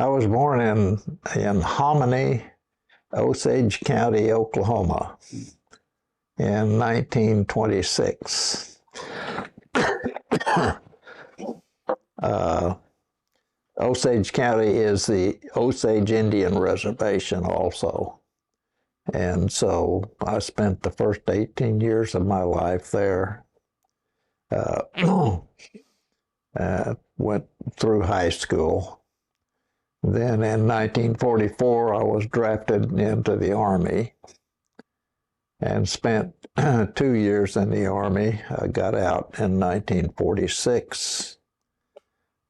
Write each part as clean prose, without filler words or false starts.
I was born in Hominy, Osage County, Oklahoma, in 1926. Osage County is the Osage Indian Reservation also. And so I spent the first 18 years of my life there. Went through high school. Then in 1944, I was drafted into the Army and spent 2 years in the Army. I got out in 1946.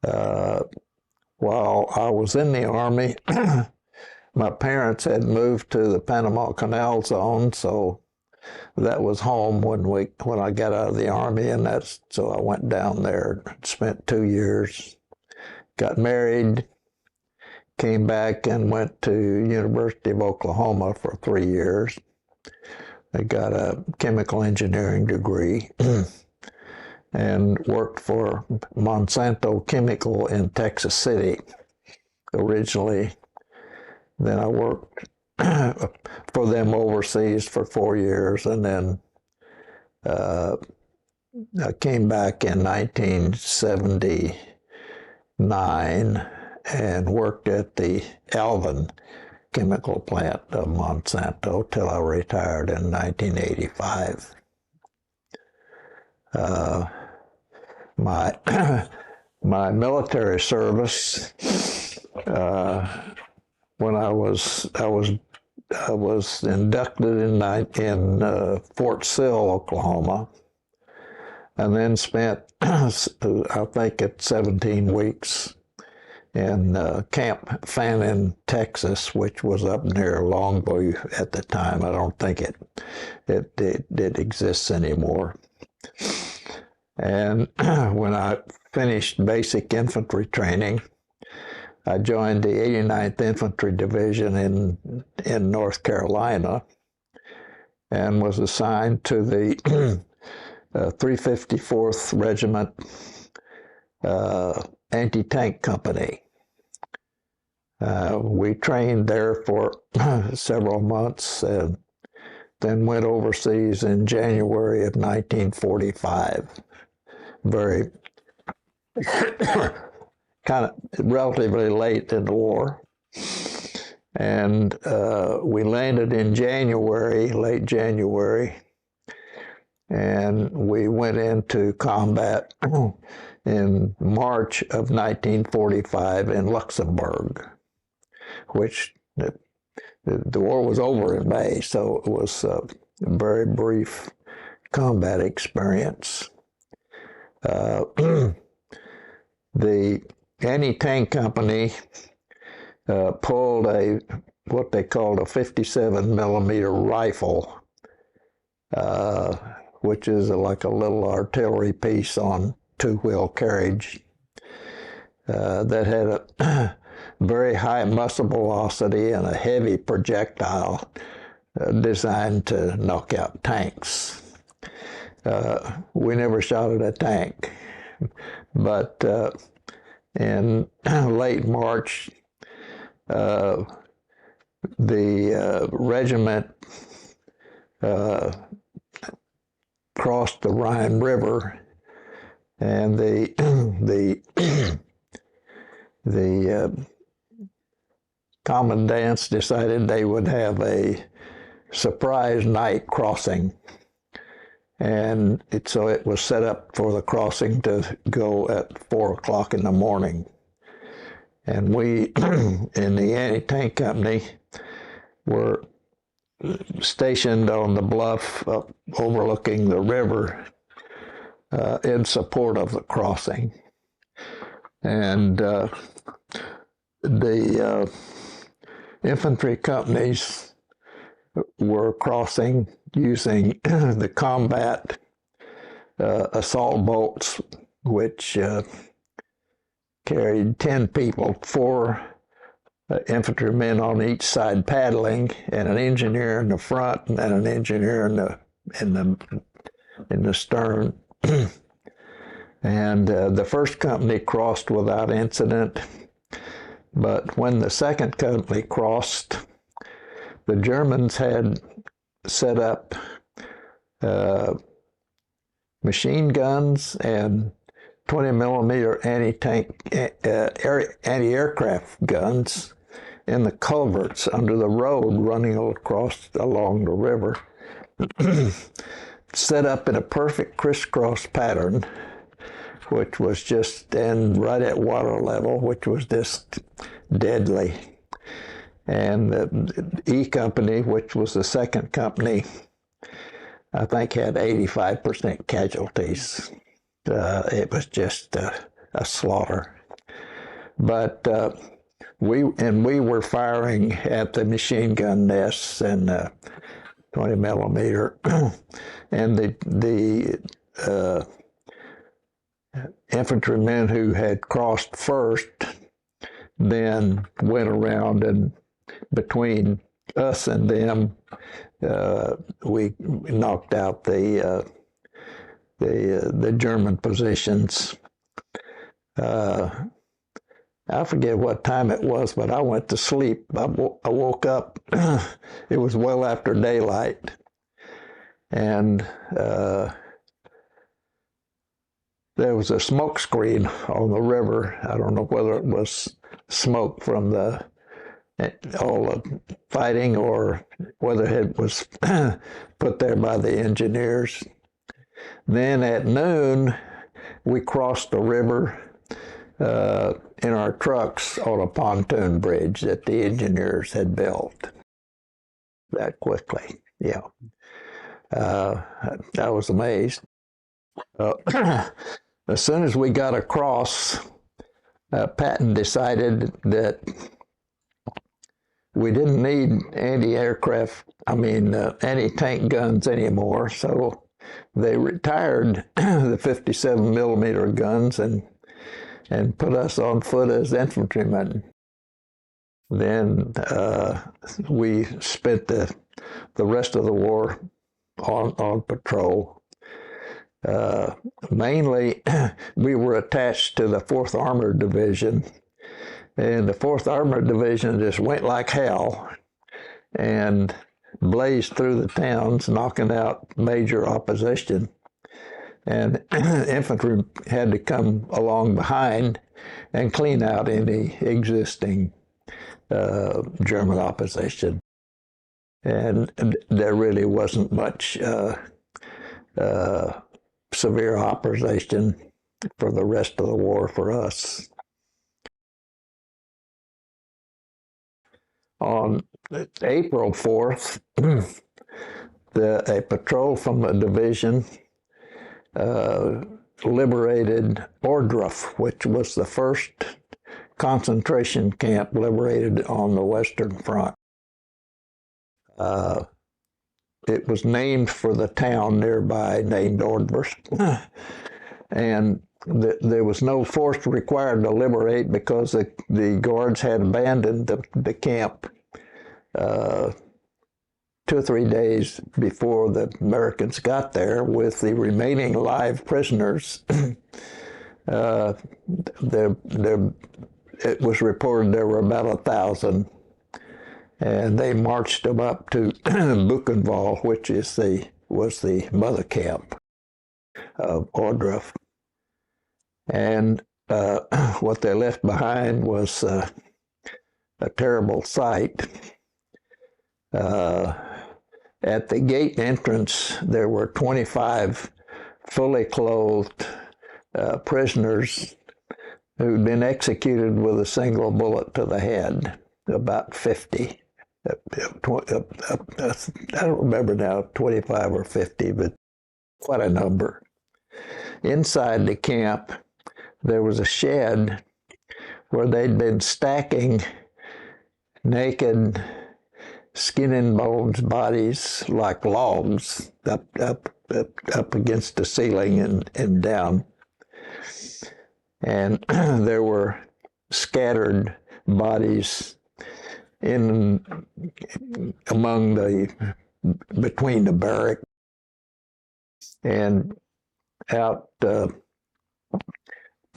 While I was in the Army, my parents had moved to the Panama Canal Zone, so that was home when I got out of the Army, and so I went down there, spent 2 years, got married, came back and went to University of Oklahoma for 3 years. I got a chemical engineering degree and worked for Monsanto Chemical in Texas City originally. Then I worked for them overseas for 4 years, and then I came back in 1979 and worked at the Alvin chemical plant of Monsanto till I retired in 1985. My military service, when I was inducted in Fort Sill, Oklahoma, and then spent I think it's 17 weeks in Camp Fannin, Texas, which was up near Longview at the time. I don't think it exists anymore. And when I finished basic infantry training, I joined the 89th Infantry Division in North Carolina and was assigned to the 354th Regiment Anti-Tank Company. We trained there for several months and then went overseas in January of 1945. Very kind of relatively late in the war. And we landed in January, late January, and we went into combat in March of 1945 in Luxembourg, which the war was over in May, so it was a very brief combat experience. The anti-tank company pulled what they called a 57 millimeter rifle, which is like a little artillery piece on two-wheel carriage that had a very high muscle velocity and a heavy projectile designed to knock out tanks. We never shot at a tank, but in late March, the regiment crossed the Rhine River, and the commandants decided they would have a surprise night crossing. And so it was set up for the crossing to go at 4 o'clock in the morning. And we, in the anti-tank company, were stationed on the bluff overlooking the river in support of the crossing. And the infantry companies were crossing using the combat assault boats, which carried 10 people, 4 infantrymen on each side paddling, and an engineer in the front, and an engineer in the stern. And the first company crossed without incident. But when the second company crossed, the Germans had set up machine guns and 20-millimeter anti-aircraft guns in the culverts under the road running along the river, set up in a perfect crisscross pattern, which was just right at water level, which was just deadly. And the E Company, which was the second company, I think had 85% casualties. It was just a slaughter. But we were firing at the machine gun nests and 20-millimeter, and the infantrymen who had crossed first then went around, and between us and them, we knocked out the German positions. I forget what time it was, but I went to sleep. I woke up. It was well after daylight, and there was a smoke screen on the river. I don't know whether it was smoke from all the fighting or whether it was put there by the engineers. Then at noon, we crossed the river in our trucks on a pontoon bridge that the engineers had built that quickly. Yeah. I was amazed. As soon as we got across, Patton decided that we didn't need anti-tank guns anymore, so they retired the 57-millimeter guns and put us on foot as infantrymen. Then we spent the rest of the war on patrol. Mainly, we were attached to the 4th Armored Division, and the 4th Armored Division just went like hell and blazed through the towns, knocking out major opposition. And infantry had to come along behind and clean out any existing German opposition. And there really wasn't much severe opposition for the rest of the war for us. On April 4th, a patrol from the division liberated Ohrdruf, which was the first concentration camp liberated on the Western Front. It was named for the town nearby named Ohrdruf, and there was no force required to liberate because the guards had abandoned the camp 2 or 3 days before the Americans got there with the remaining live prisoners. It was reported there were about 1,000, and they marched them up to Buchenwald, which was the mother camp of Ohrdruf. And what they left behind was a terrible sight. At the gate entrance, there were 25 fully clothed prisoners who'd been executed with a single bullet to the head, about 50. I don't remember now, 25 or 50, but quite a number. Inside the camp, there was a shed where they'd been stacking naked, skin and bones bodies like logs up against the ceiling and down. And there were scattered bodies between the barrack and out to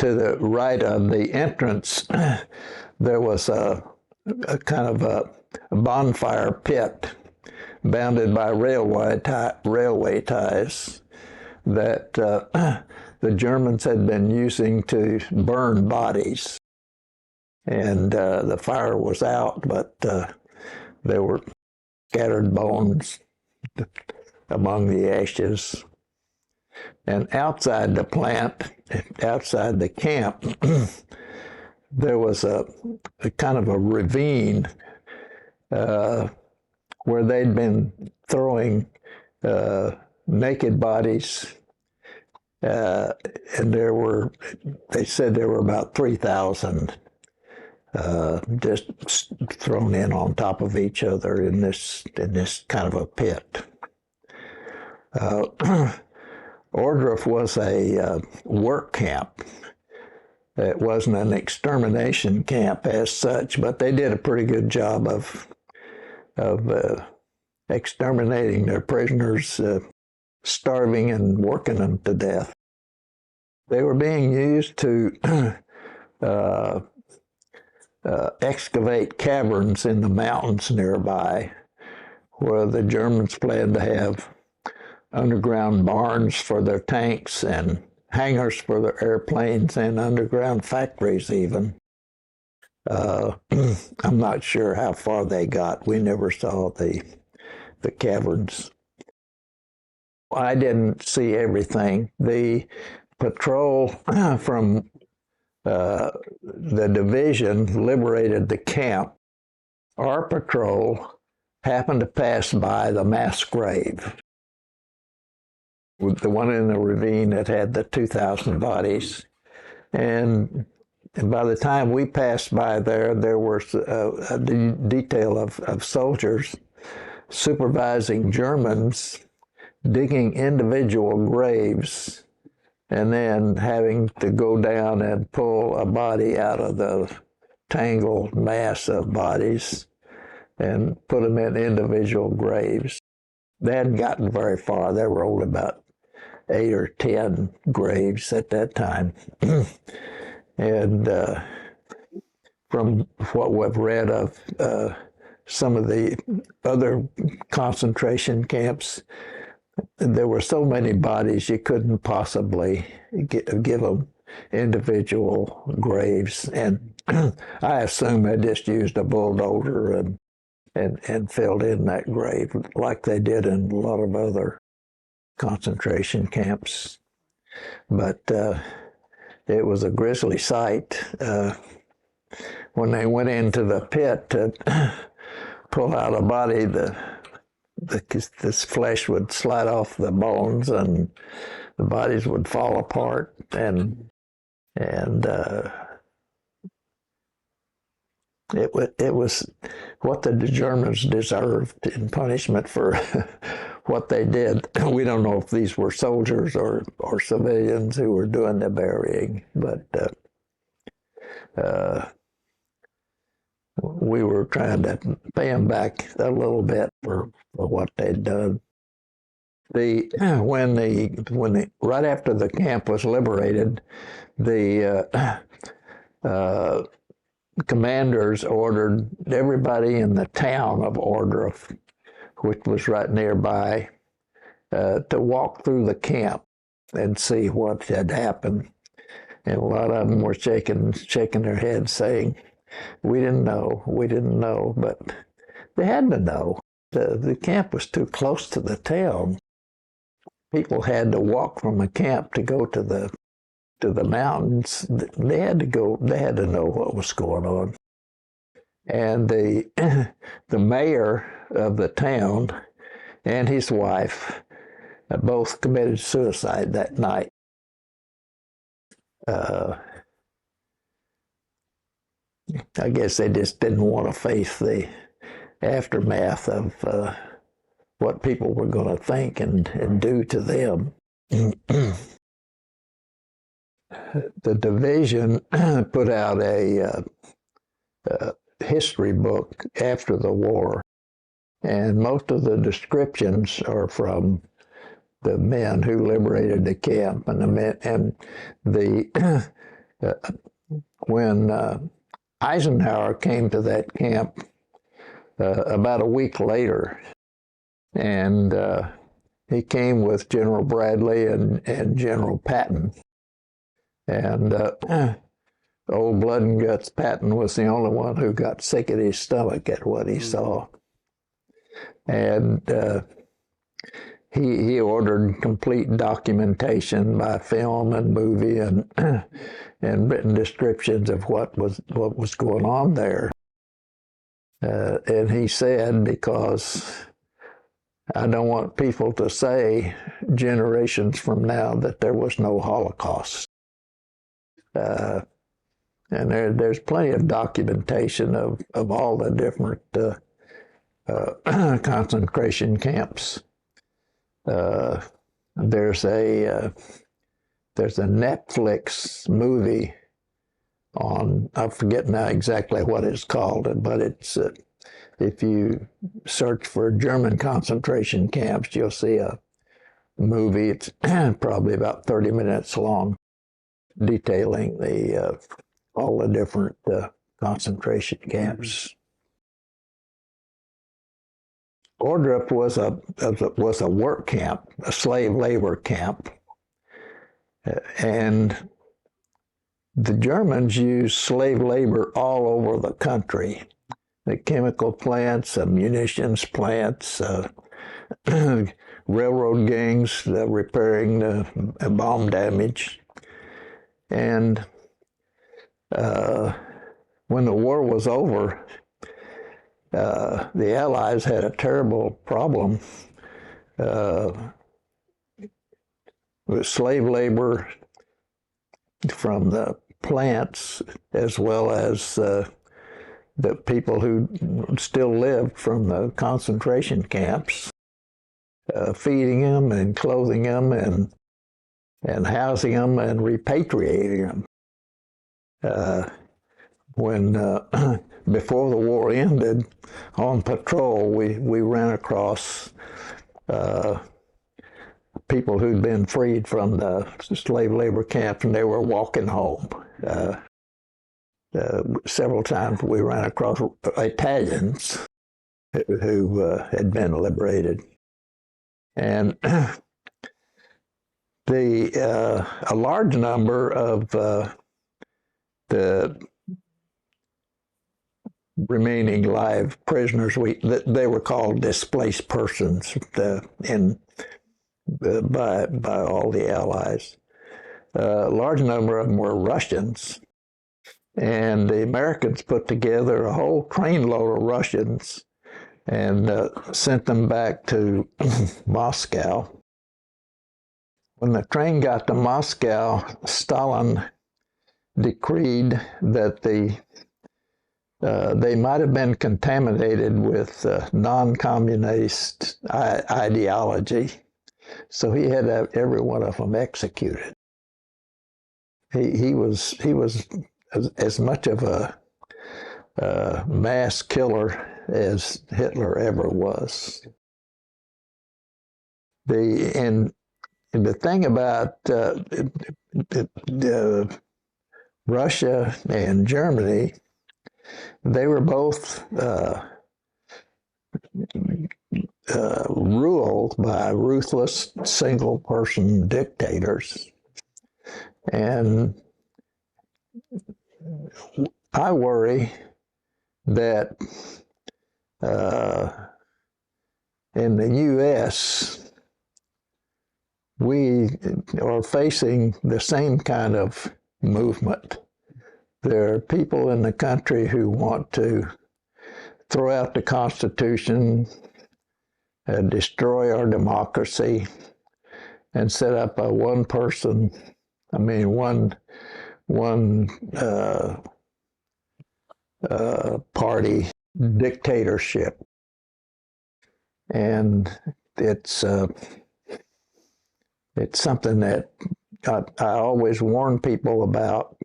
to the right of the entrance, there was a kind of a bonfire pit bounded by railway ties that the Germans had been using to burn bodies. And the fire was out, but there were scattered bones among the ashes. And outside the plant, outside the camp, there was a kind of a ravine where they'd been throwing naked bodies, and they said there were about 3,000 just thrown in on top of each other in this kind of a pit. Ohrdruf was a work camp. It wasn't an extermination camp as such, but they did a pretty good job of exterminating their prisoners, starving and working them to death. They were being used to excavate caverns in the mountains nearby, where the Germans planned to have underground barns for their tanks and hangars for their airplanes and underground factories even. I'm not sure how far they got. We never saw the caverns. I didn't see everything. The patrol from the division liberated the camp. Our patrol happened to pass by the mass grave, the one in the ravine that had the 2,000 bodies. And by the time we passed by there was a detail of soldiers supervising Germans digging individual graves and then having to go down and pull a body out of the tangled mass of bodies and put them in individual graves. They hadn't gotten very far. There were only about 8 or 10 graves at that time. And from what we've read of some of the other concentration camps, there were so many bodies you couldn't possibly give them individual graves. And I assume they just used a bulldozer and filled in that grave like they did in a lot of other concentration camps. But it was a grisly sight. When they went into the pit to pull out a body, this flesh would slide off the bones and the bodies would fall apart, and it was what the Germans deserved in punishment for what they did. We don't know if these were soldiers or civilians who were doing the burying, but we were trying to pay them back a little bit for what they'd done. Right after the camp was liberated, the commanders ordered everybody in the town of Ohrdruf, which was right nearby, to walk through the camp and see what had happened. And a lot of them were shaking their heads, saying, we didn't know, but they had to know. The camp was too close to the town. People had to walk from the camp to go to the mountains. They had to know what was going on. And the mayor of the town and his wife both committed suicide that night. I guess they just didn't want to face the aftermath of what people were going to think and do to them. The division put out a history book after the war, and most of the descriptions are from the men who liberated the camp, and when Eisenhower came to that camp about a week later, and he came with General Bradley and General Patton. And old Blood and Guts Patton was the only one who got sick at his stomach at what he saw. And he ordered complete documentation by film and movie and written descriptions of what was going on there. And he said, because I don't want people to say generations from now that there was no Holocaust. And there's plenty of documentation of all the different concentration camps. There's a Netflix movie on, I forget now exactly what it's called, but it's if you search for German concentration camps, you'll see a movie. It's probably about 30 minutes long, detailing all the different concentration camps. Ohrdruf was a work camp, a slave labor camp, and the Germans used slave labor all over the country. The chemical plants, munitions plants, railroad gangs repairing the bomb damage. And when the war was over, the Allies had a terrible problem with slave labor from the plants, as well as the people who still lived from the concentration camps, feeding them and clothing them and housing them and repatriating them. When before the war ended, on patrol, we ran across people who'd been freed from the slave labor camp, and they were walking home. Several times we ran across Italians who had been liberated. And a large number of the remaining live prisoners, they were called displaced persons by all the Allies. A large number of them were Russians, and the Americans put together a whole trainload of Russians and sent them back to Moscow. When the train got to Moscow, Stalin decreed that they might have been contaminated with non-communist ideology, so he had every one of them executed. He was as much of a mass killer as Hitler ever was. And the thing about Russia and Germany, they were both ruled by ruthless single-person dictators. And I worry that in the U.S., we are facing the same kind of movement. There are people in the country who want to throw out the Constitution, destroy our democracy, and set up a one party dictatorship. And it's something that I always warn people about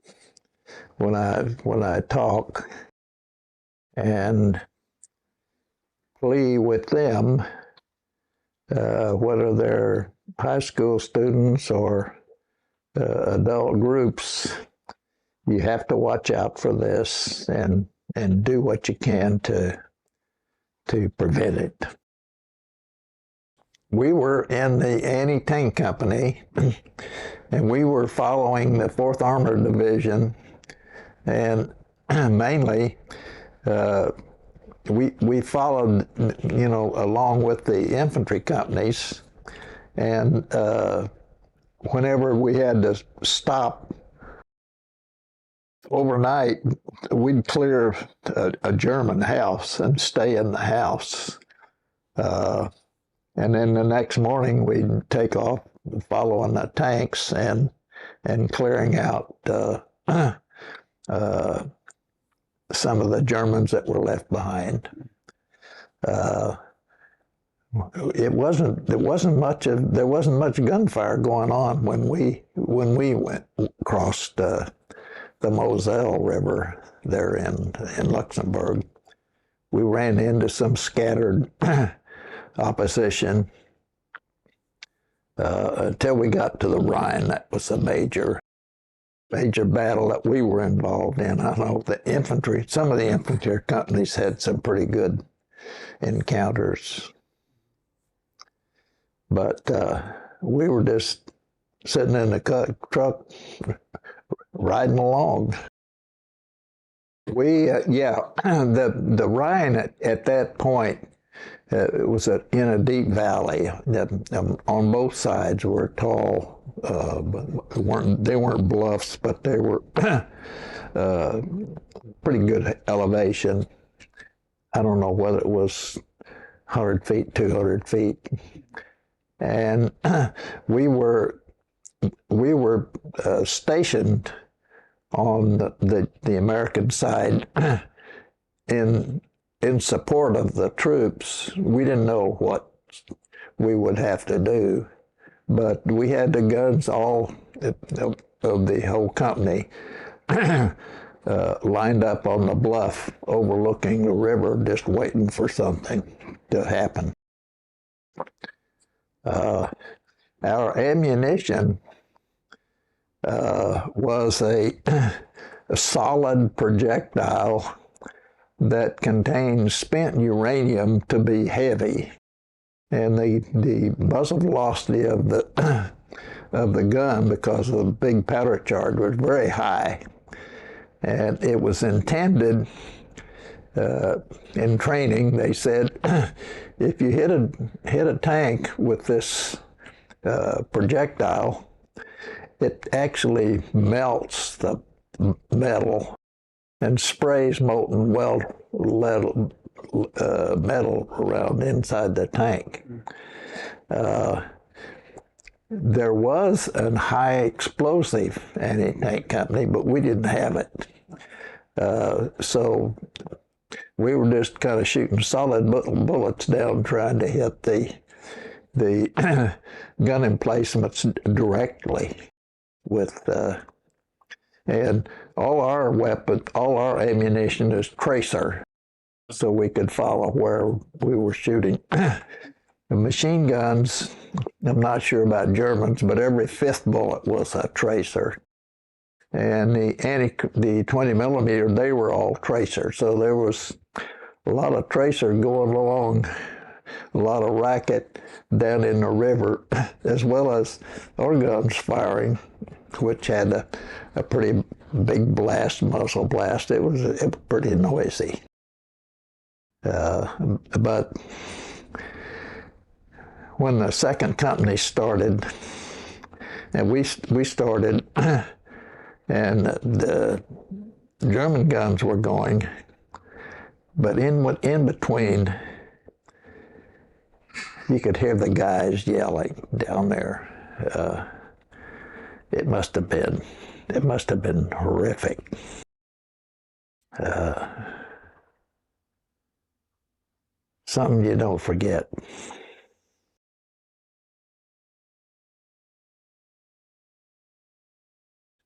when I talk, and plea with them, whether they're high school students or adult groups, you have to watch out for this and do what you can to prevent it. We were in the anti-tank company, and we were following the 4th Armored Division, and mainly we followed, along with the infantry companies, and whenever we had to stop overnight, we'd clear a German house and stay in the house. And then the next morning, we'd take off following the tanks and clearing out some of the Germans that were left behind. There wasn't much gunfire going on when we went across the Moselle River there in Luxembourg. We ran into some scattered opposition until we got to the Rhine. That was a major battle that we were involved in. I know some of the infantry companies had some pretty good encounters. But we were just sitting in the truck, riding along. The Rhine at that point, it was in a deep valley. On both sides were tall, they weren't bluffs, but they were pretty good elevation. I don't know whether it was 100 feet, 200 feet. And we were stationed on the American side in support of the troops. We didn't know what we would have to do, but we had the guns all of the whole company lined up on the bluff overlooking the river, just waiting for something to happen. Our ammunition was a solid projectile that contained spent uranium to be heavy, and the muzzle velocity of the gun, because of the big powder charge, was very high, and it was intended. In training, they said, if you hit a tank with this projectile, it actually melts the metal and sprays molten metal around inside the tank. There was a high explosive anti-tank company, but we didn't have it. So we were just kind of shooting solid bullets down, trying to hit the gun emplacements directly with, and all our ammunition is tracer, so we could follow where we were shooting. The machine guns, I'm not sure about Germans, but every 5th bullet was a tracer. And the 20 millimeter, they were all tracer. So there was a lot of tracer going along, a lot of racket down in the river, as well as our guns firing, which had a pretty big blast, muzzle blast. It was pretty noisy. But when the second company started, and we started, and the German guns were going, but in between, you could hear the guys yelling down there. It must have been horrific. Something you don't forget.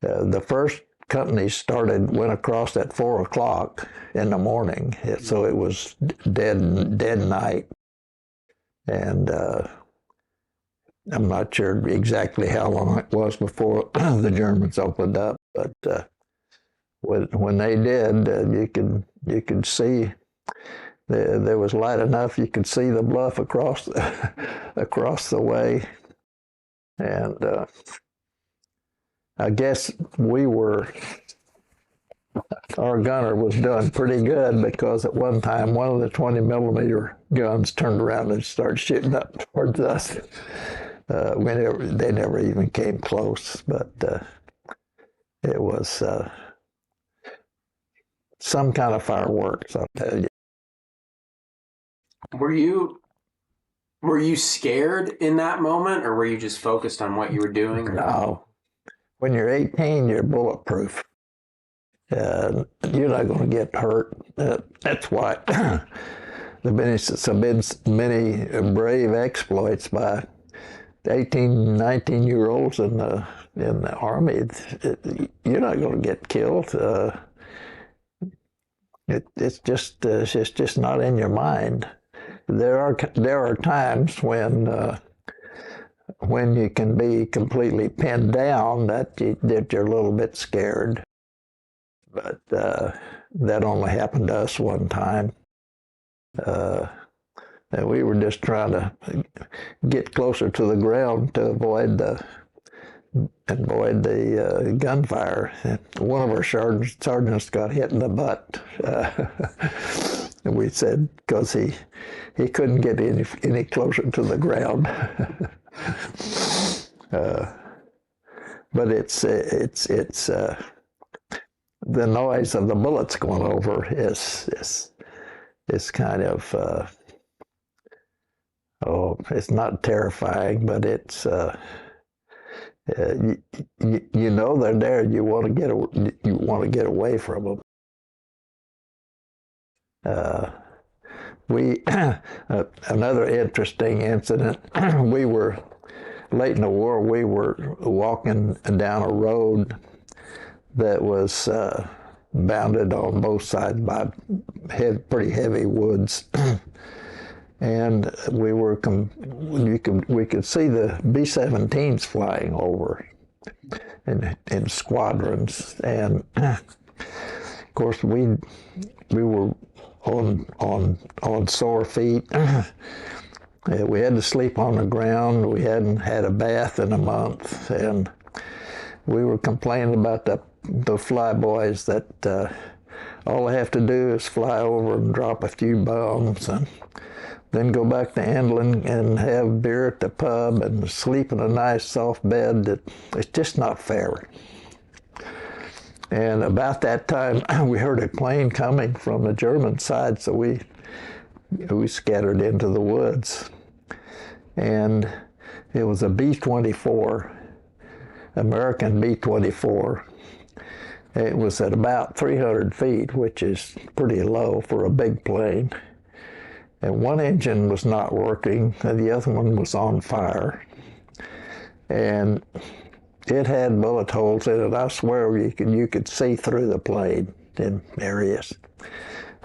The first company went across at 4 o'clock in the morning, so it was dead night. And I'm not sure exactly how long it was before the Germans opened up, but when they did, you could see there was light enough you could see the bluff across across the way, and I guess our gunner was doing pretty good, because at one time one of the 20-millimeter guns turned around and started shooting up towards us. They never even came close, but it was some kind of fireworks, I'll tell you. Were you scared in that moment, or were you just focused on what you were doing? No. When you're 18, you're bulletproof. You're not going to get hurt. That's why there have been many brave exploits by 18, 19-year-olds in the Army. You're not going to get killed. It's just not in your mind. There are times when you can be completely pinned down that you're a little bit scared. But that only happened to us one time. And we were just trying to get closer to the ground to avoid the gunfire. One of our sergeants got hit in the butt. And we said, because he couldn't get any closer to the ground. But it's the noise of the bullets going over is kind of it's not terrifying, but it's you know they're there. You want to get away from them. Another interesting incident. We were late in the war. We were walking down a road that was bounded on both sides by pretty heavy woods, and we could see the B-17s flying over in squadrons, and of course we were on sore feet. We had to sleep on the ground. We hadn't had a bath in a month, and we were complaining about the flyboys that all they have to do is fly over and drop a few bombs, and then go back to Endlin and have beer at the pub and sleep in a nice soft bed. It's just not fair. And about that time, we heard a plane coming from the German side, so we scattered into the woods. And it was a B-24, American B-24. It was at about 300 feet, which is pretty low for a big plane. And one engine was not working, and the other one was on fire. And it had bullet holes in it. I swear you could see through the plane in areas.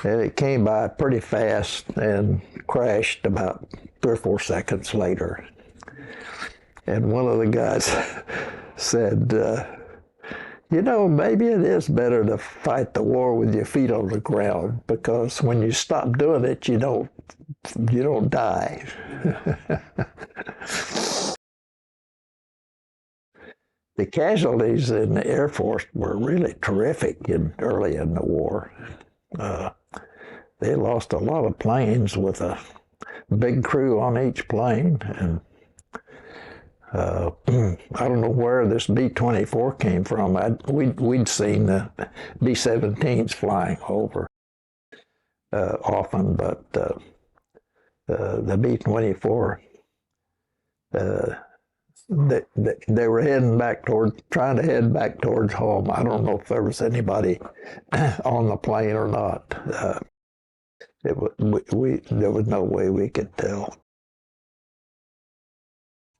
And it came by pretty fast and crashed about 3 or 4 seconds later. And one of the guys said, you know, maybe it is better to fight the war with your feet on the ground, because when you stop doing it, you don't die. The casualties in the Air Force were really terrific early in the war. They lost a lot of planes with a big crew on each plane, and I don't know where this B-24 came from. We'd seen the B-17s flying over often, but the B-24, they were trying to head back towards home. I don't know if there was anybody on the plane or not. There was no way we could tell.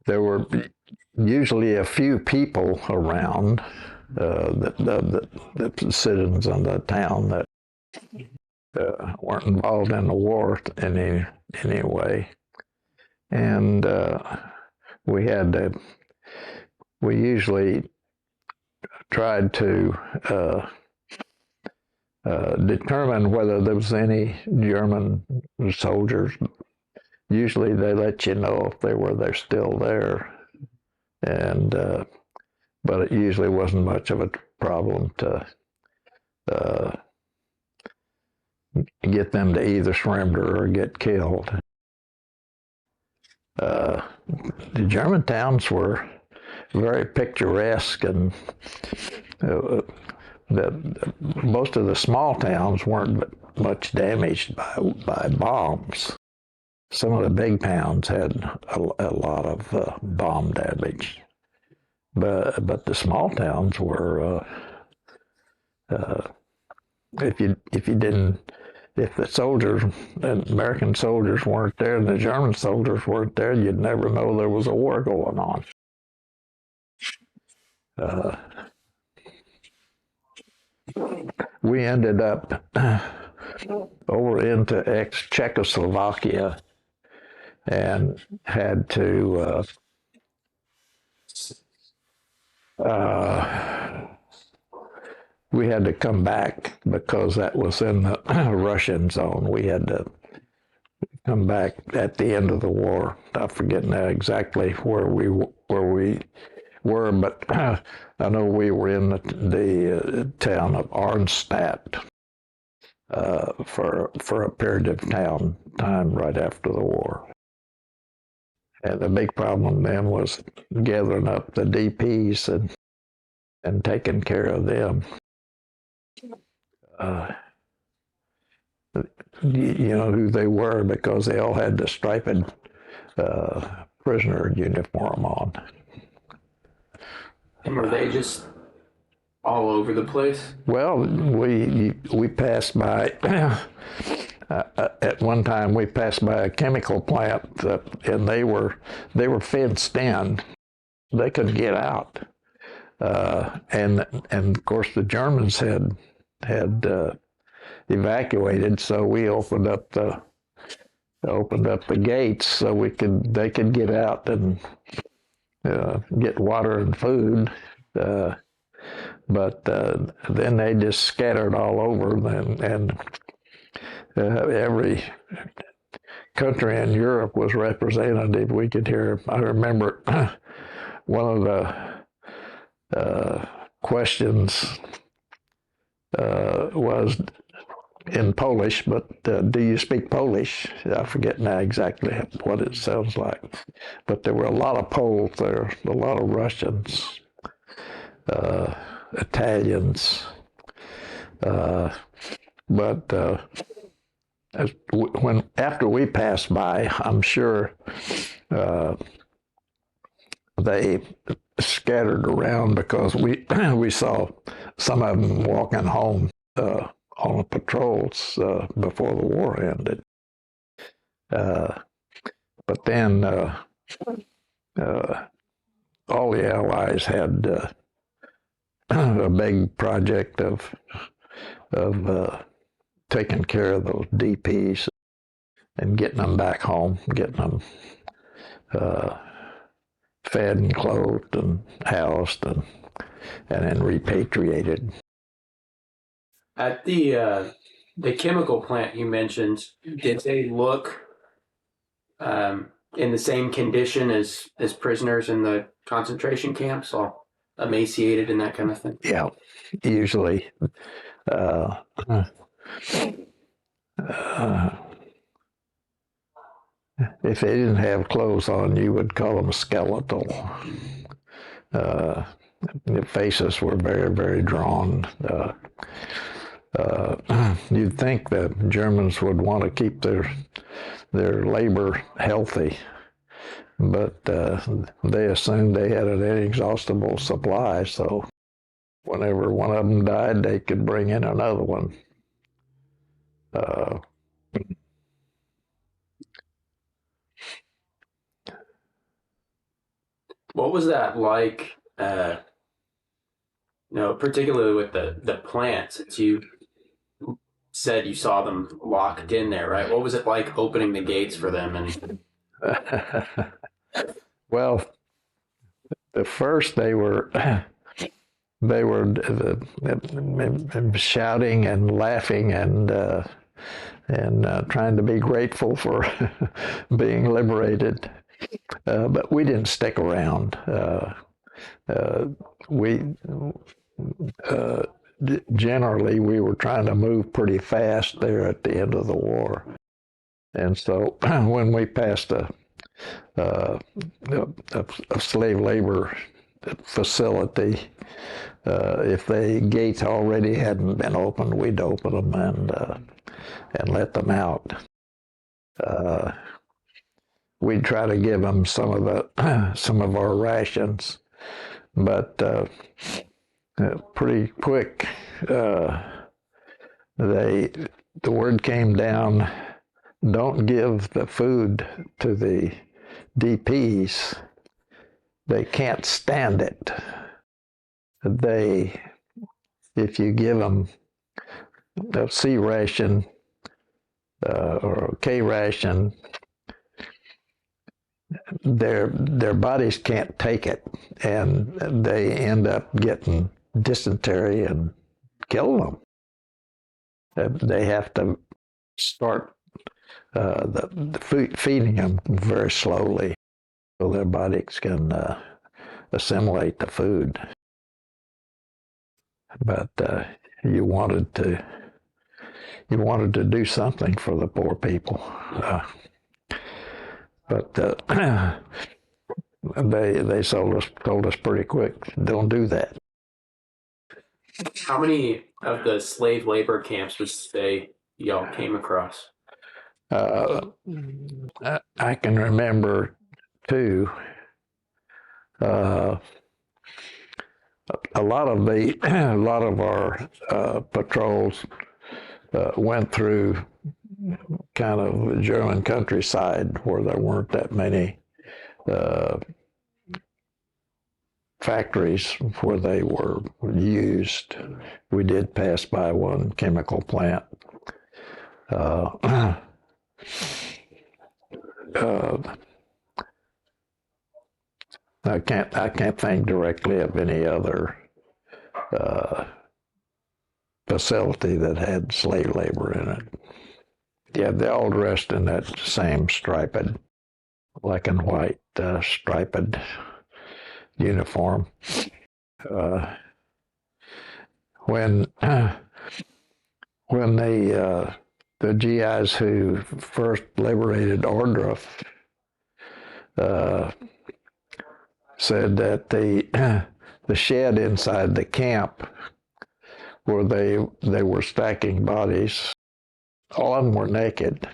There were usually a few people around, the citizens of the town that weren't involved in the war in any way. And we usually tried to determine whether there was any German soldiers. Usually they let you know if they're still there, and but it usually wasn't much of a problem to get them to either surrender or get killed. The German towns were very picturesque, and most of the small towns weren't much damaged by bombs. Some of the big towns had a lot of bomb damage, but the small towns were if the soldiers, the American soldiers weren't there and the German soldiers weren't there, you'd never know there was a war going on. We ended up over into ex-Czechoslovakia and had to we had to come back because that was in the Russian zone. We had to come back at the end of the war. I forget now exactly where we were, but I know we were in the town of Arnstadt for a period of time right after the war. And the big problem then was gathering up the DPs and taking care of them. You know who they were because they all had the striped prisoner uniform on. And were they just all over the place? Well, we passed by at one time. We passed by a chemical plant, and they were fenced in. They couldn't get out, and of course the Germans had evacuated. So we opened up the gates so they could get out and get water and food. But then they just scattered all over, and every country in Europe was represented. We could hear. I remember one of the questions was in Polish, but do you speak Polish? I forget now exactly what it sounds like, but there were a lot of Poles there, a lot of Russians, Italians, but after we passed by, I'm sure they scattered around because we saw some of them walking home on patrols before the war ended. But then all the Allies had a big project of taking care of those DPs and getting them back home, getting them fed and clothed and housed and then repatriated. At the chemical plant you mentioned, did they look in the same condition as prisoners in the concentration camps, all emaciated and that kind of thing? Yeah, usually. If they didn't have clothes on, you would call them skeletal. The faces were very, very drawn. You'd think that Germans would want to keep their labor healthy, but they assumed they had an inexhaustible supply, so whenever one of them died, they could bring in another one. What was that like, particularly with the plants, that you said you saw them locked in there, right? What was it like opening the gates for them? And well, at first they were they were shouting and laughing and trying to be grateful for being liberated. But we didn't stick around. Generally, we were trying to move pretty fast there at the end of the war. And so when we passed a slave labor facility, if the gates already hadn't been opened, we'd open them and let them out. We'd try to give them some of our rations, but pretty quick the word came down: don't give the food to the DPs. They can't stand it. If you give them a C ration or a K ration, their bodies can't take it, and they end up getting dysentery and killing them. They have to start feeding them very slowly so their bodies can assimilate the food. But you wanted to do something for the poor people. But they told us pretty quick, don't do that. How many of the slave labor camps would you say y'all came across? I can remember two. A lot of our patrols went through kind of German countryside where there weren't that many factories where they were used. We did pass by one chemical plant. I can't think directly of any other facility that had slave labor in it. Yeah, they all dressed in that same striped, black and white striped uniform. When the GIs who first liberated Ohrdruf said that the shed inside the camp where they were stacking bodies, all of them were naked.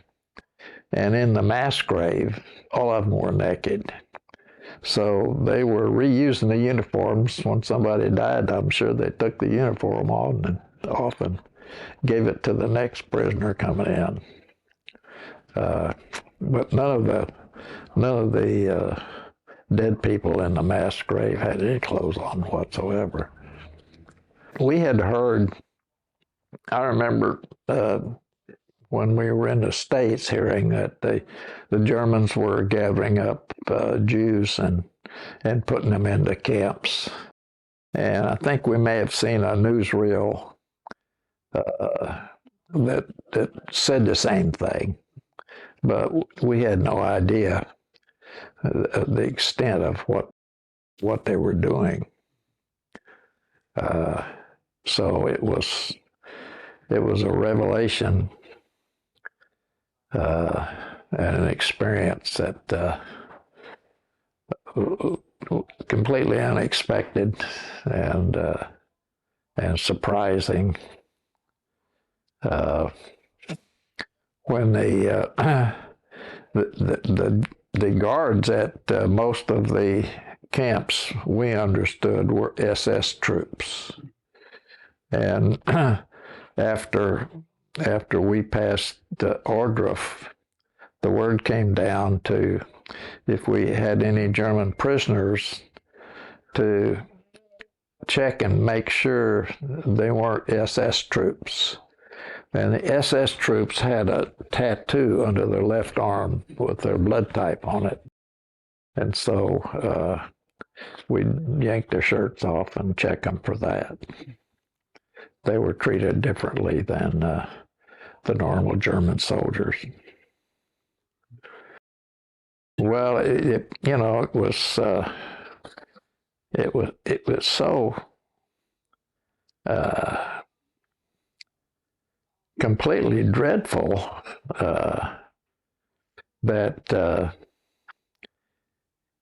And in the mass grave, all of them were naked. So they were reusing the uniforms. When somebody died, I'm sure they took the uniform off and gave it to the next prisoner coming in. But none of the dead people in the mass grave had any clothes on whatsoever. We had heard, I remember when we were in the States, hearing that the Germans were gathering up Jews and putting them into camps. And I think we may have seen a newsreel that said the same thing, but we had no idea the extent of what they were doing. So it was a revelation and an experience that completely unexpected and surprising. When the guards at most of the camps we understood were SS troops, and after we passed Ohrdruf, the word came down to, if we had any German prisoners, to check and make sure they weren't SS troops. And the SS troops had a tattoo under their left arm with their blood type on it. And so we'd yank their shirts off and check them for that. They were treated differently than the normal German soldiers. Well, it was so completely dreadful that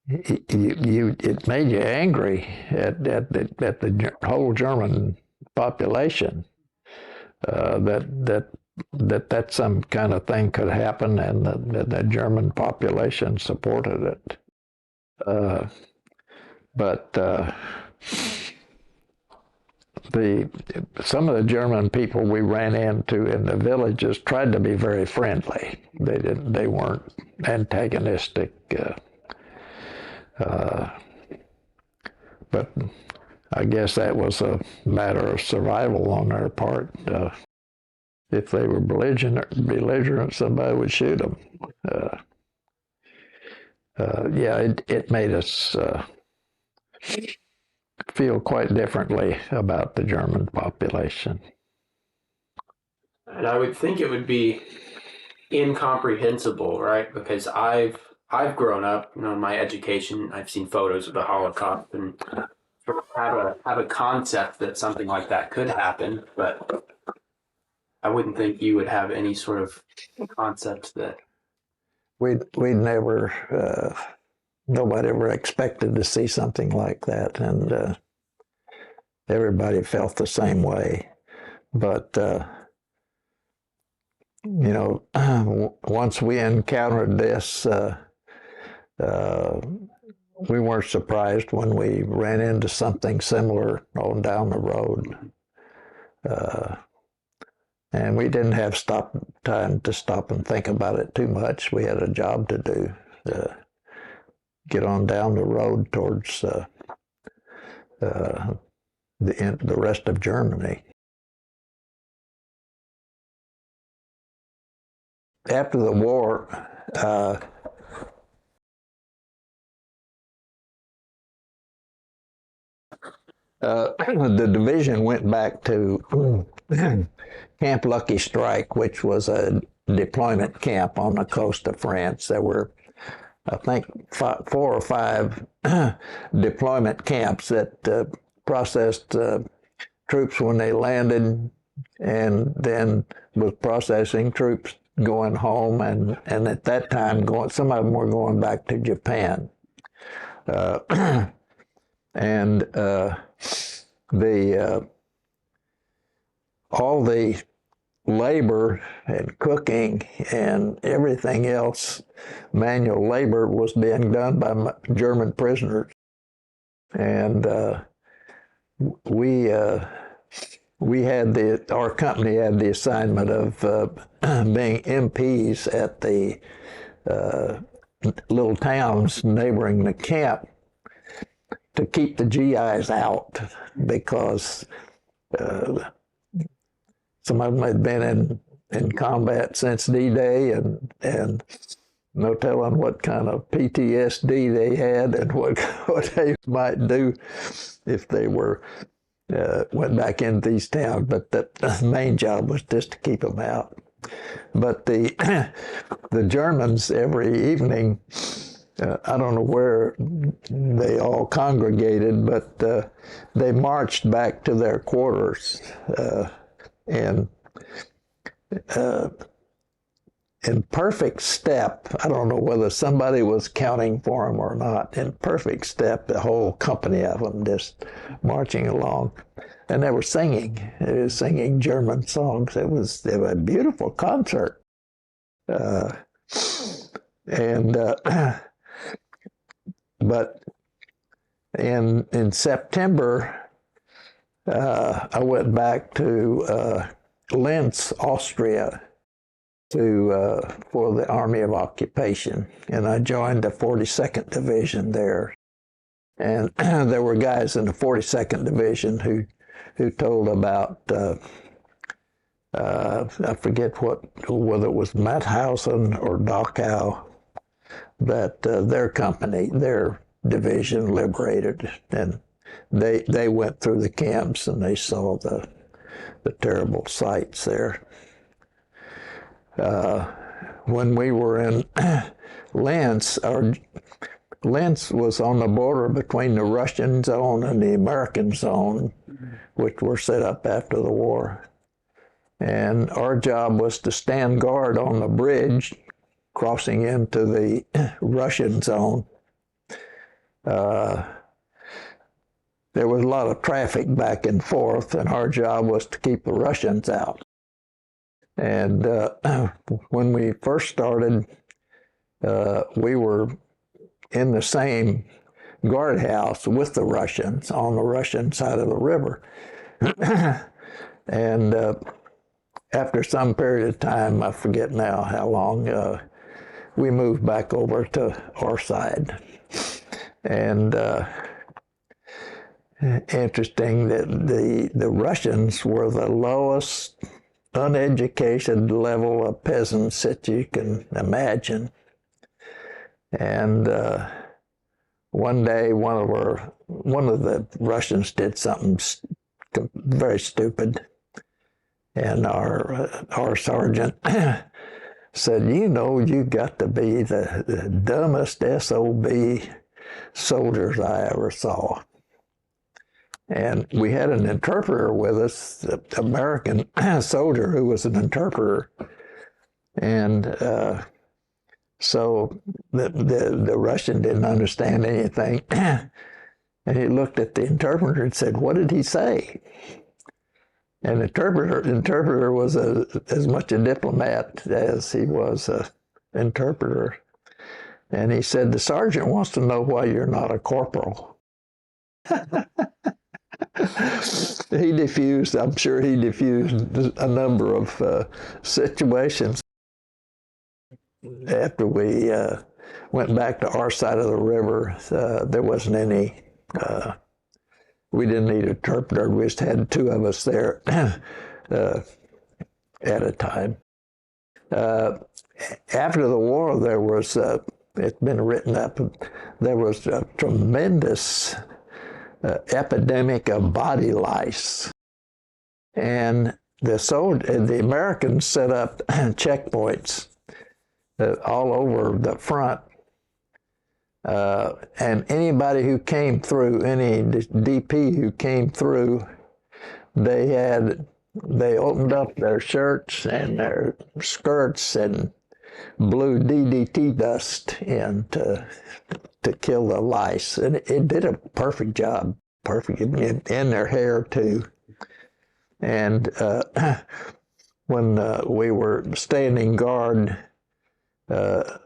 it made you angry at the whole German population, that some kind of thing could happen, and that the German population supported it. But some of the German people we ran into in the villages tried to be very friendly. They weren't antagonistic. But I guess that was a matter of survival on their part. If they were belligerent, somebody would shoot them. It made us feel quite differently about the German population. And I would think it would be incomprehensible, right? Because I've grown up, in my education, I've seen photos of the Holocaust and have a concept that something like that could happen, but I wouldn't think you would have any sort of concept that. We never, nobody ever expected to see something like that, and everybody felt the same way. But once we encountered this, we weren't surprised when we ran into something similar on down the road. And we didn't have time to stop and think about it too much. We had a job to do. Get on down the road towards the rest of Germany. After the war, the division went back to Camp Lucky Strike, which was a deployment camp on the coast of France. There were, I think, 4 or 5 deployment camps that processed troops when they landed, and then was processing troops going home, and at that time, some of them were going back to Japan. And all the labor and cooking and everything else, manual labor, was being done by German prisoners. And our company had the assignment of being MPs at the little towns neighboring the camp to keep the GIs out, because some of them had been in combat since D-Day, and no telling what kind of PTSD they had and what they might do if they went back into these towns. But the main job was just to keep them out. But the Germans, every evening, I don't know where they all congregated, but they marched back to their quarters, and in perfect step, I don't know whether somebody was counting for them or not, in perfect step, the whole company of them just marching along. And they were singing. They were singing German songs. It was a beautiful concert. But in September, I went back to Linz, Austria, for the Army of Occupation, and I joined the 42nd Division there. And there were guys in the 42nd Division who told about I forget whether it was Mauthausen or Dachau, that their company, their Division liberated, and they went through the camps and they saw the terrible sights there. When we were in Linz, Linz was on the border between the Russian zone and the American zone, which were set up after the war. And our job was to stand guard on the bridge crossing into the Russian zone. There was a lot of traffic back and forth, and our job was to keep the Russians out. And when we first started, we were in the same guardhouse with the Russians on the Russian side of the river. And after some period of time, I forget now how long, we moved back over to our side. And interesting that the Russians were the lowest uneducated level of peasants that you can imagine. And one day, one of the Russians did something very stupid, and our sergeant said, "You know, you got to be the dumbest SOB soldiers I ever saw." And we had an interpreter with us, an American soldier who was an interpreter. And so the Russian didn't understand anything. And he looked at the interpreter and said, "What did he say?" And the interpreter was as much a diplomat as he was an interpreter. And he said, "The sergeant wants to know why you're not a corporal." I'm sure he diffused a number of situations. After we went back to our side of the river, there wasn't any, we didn't need an interpreter. We just had two of us there at a time. After the war, there was, it's been written up, there was a tremendous epidemic of body lice. And the Americans set up checkpoints all over the front. And anybody who came through, any DP who came through, they opened up their shirts and their skirts and blew DDT dust in to kill the lice. And it did a perfect job, in their hair too. And when we were standing guard,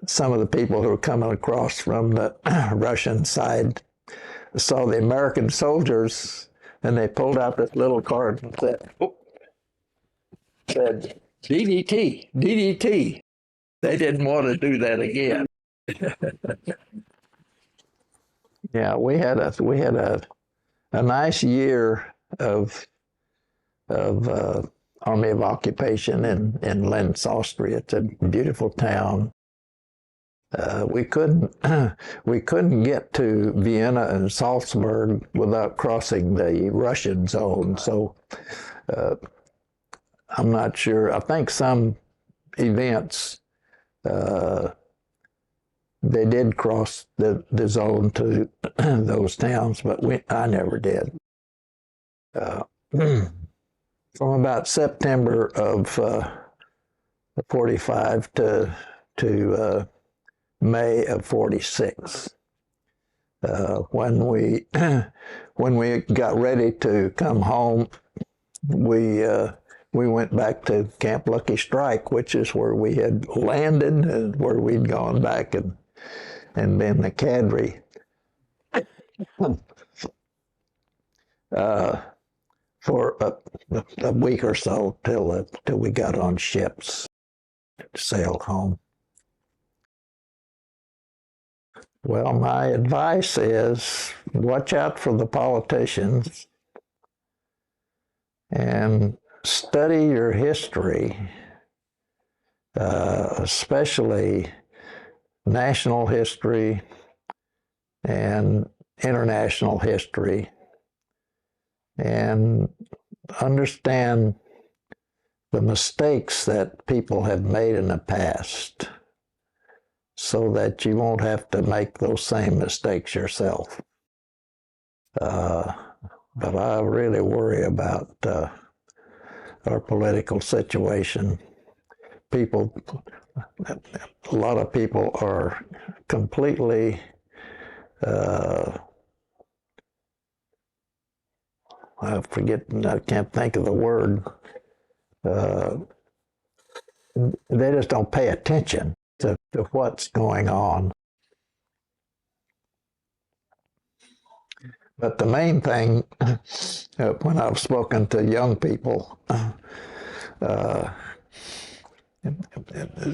some of the people who were coming across from the Russian side saw the American soldiers, and they pulled out this little card and said DDT, DDT. They didn't want to do that again. Yeah, we had a nice year of Army of Occupation in Linz, Austria. It's a beautiful town. We couldn't get to Vienna and Salzburg without crossing the Russian zone. So I'm not sure. I think some events they did cross the zone to those towns, but I never did. From about September of 45 to May of 46, when we got ready to come home, we went back to Camp Lucky Strike, which is where we had landed and where we'd gone back and been the cadre. For a week or so till we got on ships to sail home. Well, my advice is watch out for the politicians and study your history, especially national history and international history, and understand the mistakes that people have made in the past so that you won't have to make those same mistakes yourself. But I really worry about our political situation. A lot of people are completely I can't think of the word. They just don't pay attention to what's going on. But the main thing, when I've spoken to young people,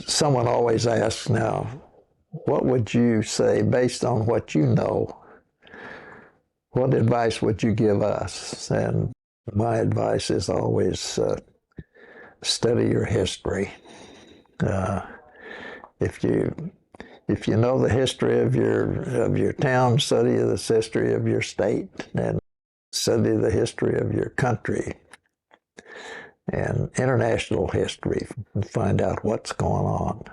someone always asks now, what would you say based on what you know? What advice would you give us? And my advice is always study your history. If you know the history of your town, study the history of your state, and study the history of your country and international history, and find out what's going on.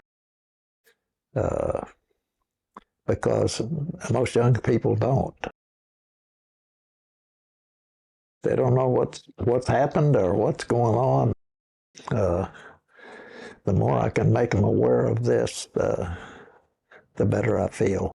Because most young people don't. They don't know what's happened or what's going on. The more I can make them aware of this, the better I feel.